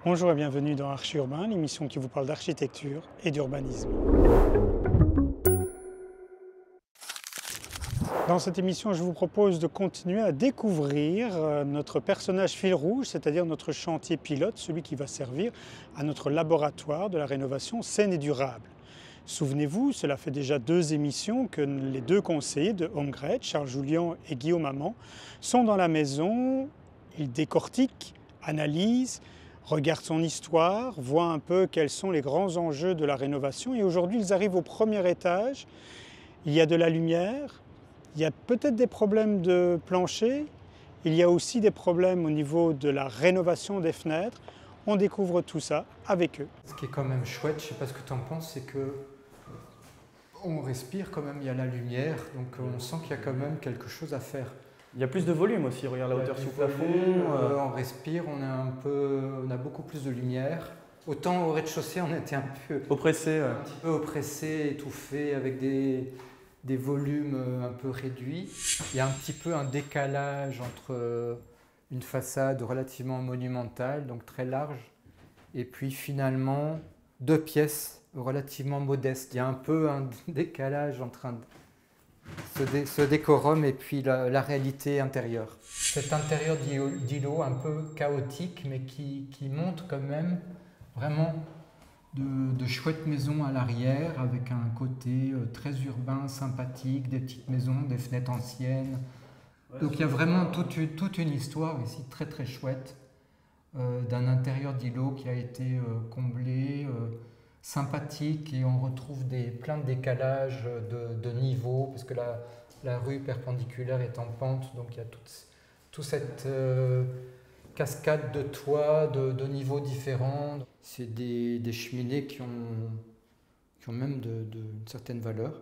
Bonjour et bienvenue dans Archi-Urbain, l'émission qui vous parle d'architecture et d'urbanisme. Dans cette émission, je vous propose de continuer à découvrir notre personnage fil rouge, c'est-à-dire notre chantier pilote, celui qui va servir à notre laboratoire de la rénovation saine et durable. Souvenez-vous, cela fait déjà 2 émissions que les 2 conseillers de HomeGrade, Charles Joulian et Guillaume Amand, sont dans la maison. Ils décortiquent, analysent, regardent son histoire, voient un peu quels sont les grands enjeux de la rénovation. Et aujourd'hui, ils arrivent au premier étage. Il y a de la lumière, il y a peut-être des problèmes de plancher, il y a aussi des problèmes au niveau de la rénovation des fenêtres. On découvre tout ça avec eux. Ce qui est quand même chouette, je ne sais pas ce que tu en penses, c'est que on respire quand même, il y a la lumière, donc on sent qu'il y a quand même quelque chose à faire. Il y a plus de volume aussi, regarde la hauteur sous plafond. On respire, on a beaucoup plus de lumière. Autant au rez-de-chaussée, on était un peu oppressé, un petit peu oppressé, étouffé, avec des volumes un peu réduits. Il y a un petit peu un décalage entre une façade relativement monumentale, donc très large, et puis finalement 2 pièces relativement modestes. Il y a un peu un décalage entre ce décorum et puis la réalité intérieure. Cet intérieur d'îlot un peu chaotique, mais qui montre quand même vraiment de chouettes maisons à l'arrière, avec un côté très urbain, sympathique, des petites maisons, des fenêtres anciennes. Donc il y a vraiment toute une histoire ici très très chouette, d'un intérieur d'îlot qui a été comblé, sympathique, et on retrouve plein de décalages de niveau, parce que la rue perpendiculaire est en pente, donc il y a toute cette cascade de toits, de niveaux différents. C'est des cheminées qui ont même une certaine valeur,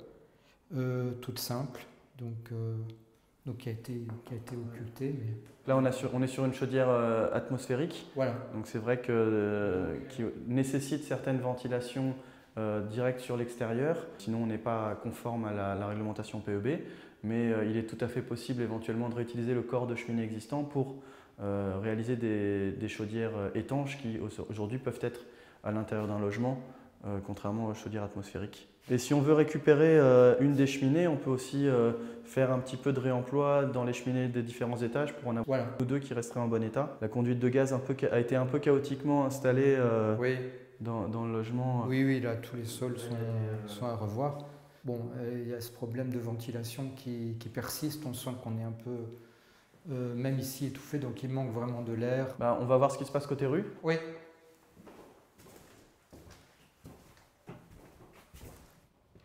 toutes simples, donc qui a été occultée. Mais... Là, on est sur une chaudière atmosphérique. Voilà. Donc c'est vrai qui nécessite certaines ventilations directes sur l'extérieur. Sinon, on n'est pas conforme à la réglementation PEB. Mais il est tout à fait possible éventuellement de réutiliser le corps de cheminée existant pour réaliser des chaudières étanches qui aujourd'hui peuvent être à l'intérieur d'un logement, contrairement aux chaudières atmosphériques. Et si on veut récupérer une des cheminées, on peut aussi faire un petit peu de réemploi dans les cheminées des différents étages pour en avoir 1 ou 2 qui resteraient en bon état. La conduite de gaz a été un peu chaotiquement installée dans le logement. Oui, là tous les sols sont à revoir. Bon, il y a ce problème de ventilation qui persiste, on sent qu'on est un peu, même ici, étouffé, donc il manque vraiment de l'air. On va voir ce qui se passe côté rue. Oui.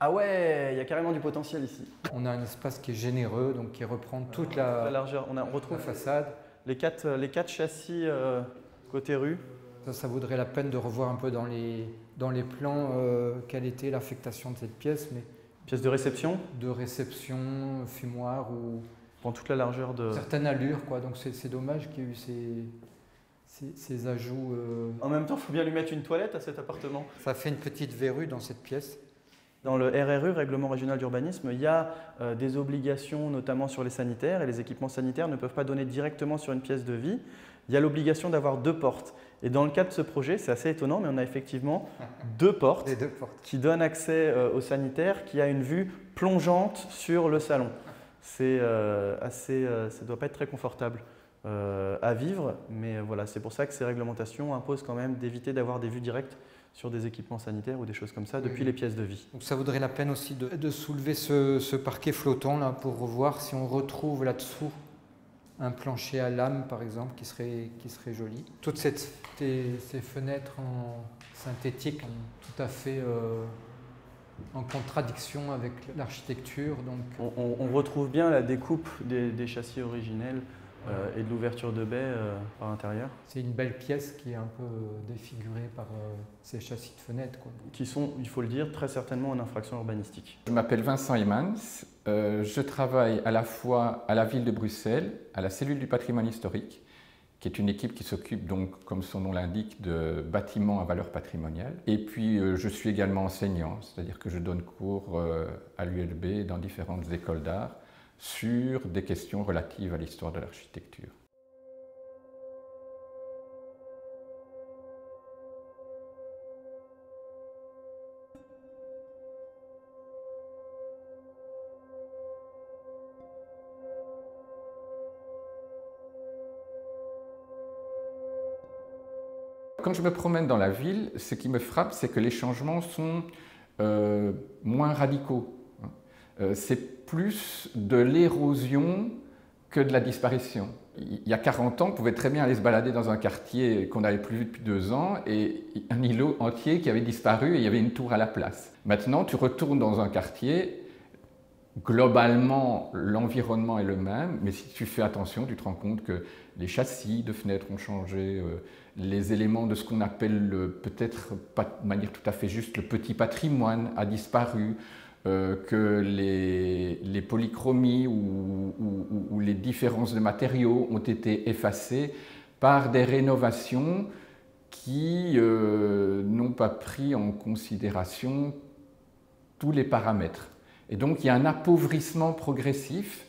Ah ouais, il y a carrément du potentiel ici. On a un espace qui est généreux, donc qui reprend toute la largeur. On retrouve la façade. Les quatre châssis côté rue. Ça vaudrait la peine de revoir un peu dans les plans quelle était l'affectation de cette pièce. Mais pièce de réception. De réception, fumoir ou... Prend toute la largeur de... Certaines allures, quoi. Donc c'est dommage qu'il y ait eu ces ajouts. En même temps, il faut bien lui mettre une toilette à cet appartement. Ça fait une petite verrue dans cette pièce. Dans le RRU, Règlement Régional d'Urbanisme, il y a des obligations, notamment sur les sanitaires, et les équipements sanitaires ne peuvent pas donner directement sur une pièce de vie. Il y a l'obligation d'avoir 2 portes. Et dans le cas de ce projet, c'est assez étonnant, mais on a effectivement 2 portes, qui donnent accès aux sanitaires, qui a une vue plongeante sur le salon. Ça ne doit pas être très confortable à vivre, mais voilà, c'est pour ça que ces réglementations imposent quand même d'éviter d'avoir des vues directes sur des équipements sanitaires ou des choses comme ça depuis les pièces de vie. Donc ça vaudrait la peine aussi de soulever ce parquet flottant là pour voir si on retrouve là-dessous un plancher à lame par exemple qui serait joli. Toutes ces fenêtres en synthétique tout à fait en contradiction avec l'architecture. On retrouve bien la découpe des châssis originels et de l'ouverture de baie par l'intérieur. C'est une belle pièce qui est un peu défigurée par ces châssis de fenêtres, quoi. Qui sont, il faut le dire, très certainement en infraction urbanistique. Je m'appelle Vincent Emmans, je travaille à la fois à la ville de Bruxelles, à la cellule du patrimoine historique, qui est une équipe qui s'occupe donc, comme son nom l'indique, de bâtiments à valeur patrimoniale. Et puis je suis également enseignant, c'est-à-dire que je donne cours à l'ULB dans différentes écoles d'art, sur des questions relatives à l'histoire de l'architecture. Quand je me promène dans la ville, ce qui me frappe, c'est que les changements sont moins radicaux. C'est plus de l'érosion que de la disparition. Il y a 40 ans, on pouvait très bien aller se balader dans un quartier qu'on n'avait plus vu depuis 2 ans et un îlot entier qui avait disparu et il y avait une tour à la place. Maintenant, tu retournes dans un quartier, globalement, l'environnement est le même, mais si tu fais attention, tu te rends compte que les châssis de fenêtres ont changé, les éléments de ce qu'on appelle, peut-être pas de manière tout à fait juste, le petit patrimoine a disparu, que les polychromies ou les différences de matériaux ont été effacées par des rénovations qui n'ont pas pris en considération tous les paramètres. Et donc il y a un appauvrissement progressif.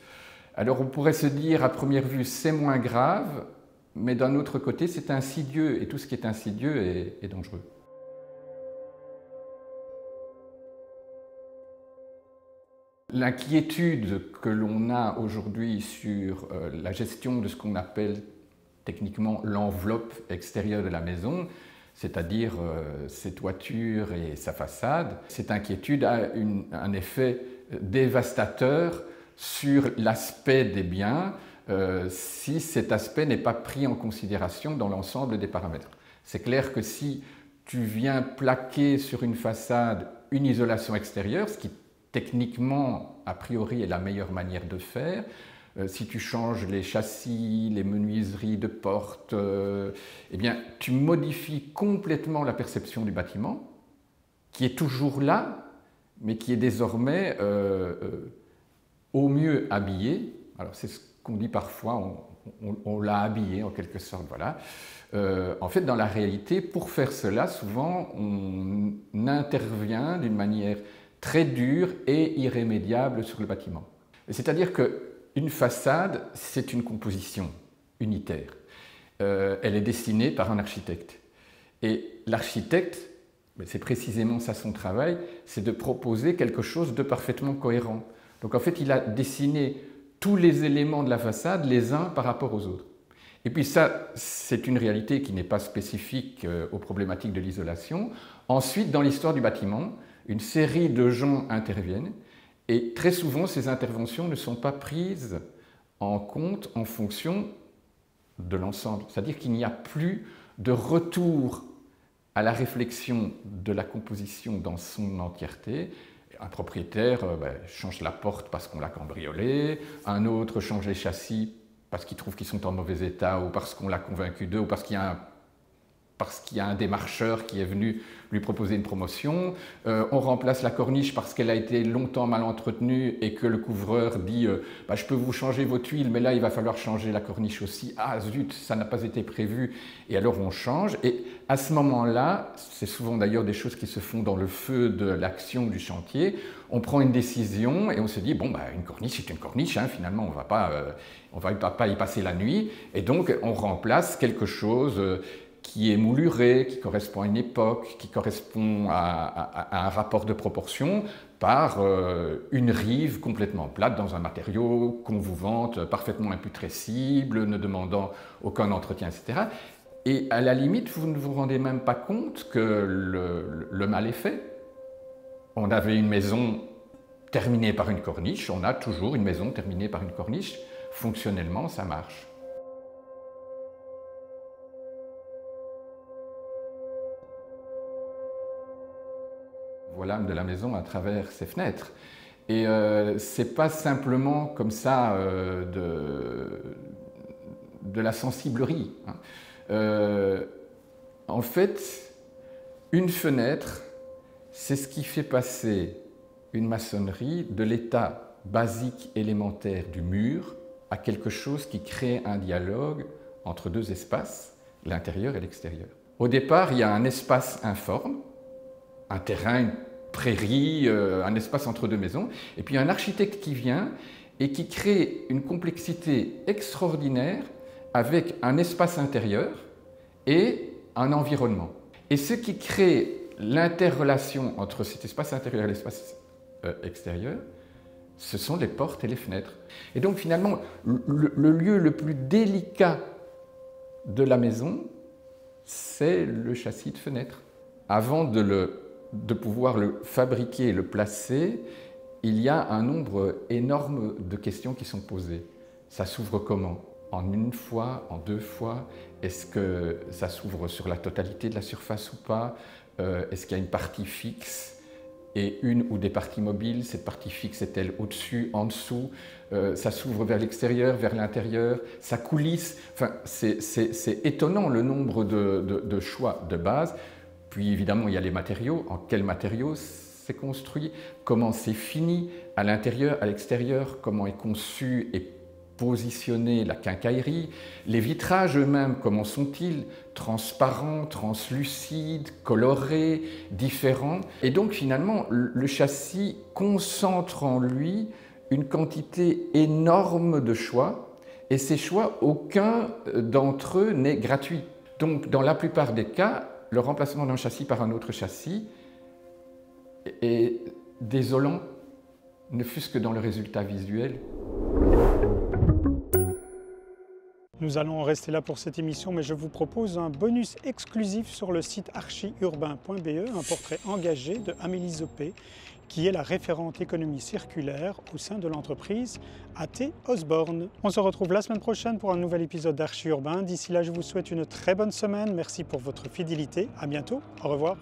Alors on pourrait se dire à première vue c'est moins grave, mais d'un autre côté c'est insidieux et tout ce qui est insidieux est dangereux. L'inquiétude que l'on a aujourd'hui sur la gestion de ce qu'on appelle techniquement l'enveloppe extérieure de la maison, c'est-à-dire ses toitures et sa façade, cette inquiétude a un effet dévastateur sur l'aspect des biens si cet aspect n'est pas pris en considération dans l'ensemble des paramètres. C'est clair que si tu viens plaquer sur une façade une isolation extérieure, ce qui techniquement, a priori, est la meilleure manière de faire. Si tu changes les châssis, les menuiseries de portes, eh bien, tu modifies complètement la perception du bâtiment, qui est toujours là, mais qui est désormais au mieux habillé. Alors, c'est ce qu'on dit parfois, on l'a habillé en quelque sorte, voilà. En fait, dans la réalité, pour faire cela, souvent, on intervient d'une manière très dure et irrémédiable sur le bâtiment. C'est-à-dire qu'une façade, c'est une composition unitaire. Elle est dessinée par un architecte. Et l'architecte, c'est précisément ça son travail, c'est de proposer quelque chose de parfaitement cohérent. Donc en fait, il a dessiné tous les éléments de la façade les uns par rapport aux autres. Et puis ça, c'est une réalité qui n'est pas spécifique aux problématiques de l'isolation. Ensuite, dans l'histoire du bâtiment, une série de gens interviennent et très souvent ces interventions ne sont pas prises en compte en fonction de l'ensemble. C'est-à-dire qu'il n'y a plus de retour à la réflexion de la composition dans son entièreté. Un propriétaire change la porte parce qu'on l'a cambriolé, un autre change les châssis parce qu'il trouve qu'ils sont en mauvais état ou parce qu'on l'a convaincu d'eux ou parce qu'il y a un démarcheur qui est venu lui proposer une promotion. On remplace la corniche parce qu'elle a été longtemps mal entretenue et que le couvreur dit je peux vous changer vos tuiles, mais là il va falloir changer la corniche aussi. Ah zut, ça n'a pas été prévu. Et alors on change. Et à ce moment-là, c'est souvent d'ailleurs des choses qui se font dans le feu de l'action du chantier, on prend une décision et on se dit une corniche c'est une corniche, hein, finalement on va pas y passer la nuit. Et donc on remplace quelque chose qui est mouluré, qui correspond à une époque, qui correspond à un rapport de proportion, par une rive complètement plate dans un matériau qu'on vous vante parfaitement imputrescible, ne demandant aucun entretien, etc. Et à la limite, vous ne vous rendez même pas compte que le mal est fait. On avait une maison terminée par une corniche, on a toujours une maison terminée par une corniche. Fonctionnellement, ça marche. Voilà de la maison à travers ses fenêtres. Et c'est pas simplement comme ça de la sensiblerie. En fait, une fenêtre, c'est ce qui fait passer une maçonnerie de l'état basique élémentaire du mur à quelque chose qui crée un dialogue entre deux espaces, l'intérieur et l'extérieur. Au départ, il y a un espace informe, un terrain, une prairie, un espace entre deux maisons, et puis un architecte qui vient et qui crée une complexité extraordinaire avec un espace intérieur et un environnement. Et ce qui crée l'interrelation entre cet espace intérieur et l'espace extérieur, ce sont les portes et les fenêtres. Et donc finalement, le lieu le plus délicat de la maison, c'est le châssis de fenêtre. Avant de pouvoir le fabriquer et le placer, il y a un nombre énorme de questions qui sont posées. Ça s'ouvre comment? En une fois, en deux fois? Est-ce que ça s'ouvre sur la totalité de la surface ou pas? Est-ce qu'il y a une partie fixe et une ou des parties mobiles? Cette partie fixe est-elle au-dessus, en dessous? Ça s'ouvre vers l'extérieur, vers l'intérieur? Ça coulisse? Enfin, c'est étonnant le nombre de choix de base. Puis évidemment, il y a les matériaux. En quels matériaux c'est construit? Comment c'est fini? À l'intérieur, à l'extérieur? Comment est conçu et positionner la quincaillerie, les vitrages eux-mêmes, comment sont-ils? Transparents, translucides, colorés, différents. Et donc finalement, le châssis concentre en lui une quantité énorme de choix, et ces choix, aucun d'entre eux n'est gratuit. Donc dans la plupart des cas, le remplacement d'un châssis par un autre châssis est désolant, ne fût-ce que dans le résultat visuel. Nous allons rester là pour cette émission, mais je vous propose un bonus exclusif sur le site archiurbain.be, un portrait engagé de Amélie Zoppé, qui est la référente économie circulaire au sein de l'entreprise A.T. Osborne. On se retrouve la semaine prochaine pour un nouvel épisode d'Archi Urbain. D'ici là, je vous souhaite une très bonne semaine. Merci pour votre fidélité. À bientôt. Au revoir.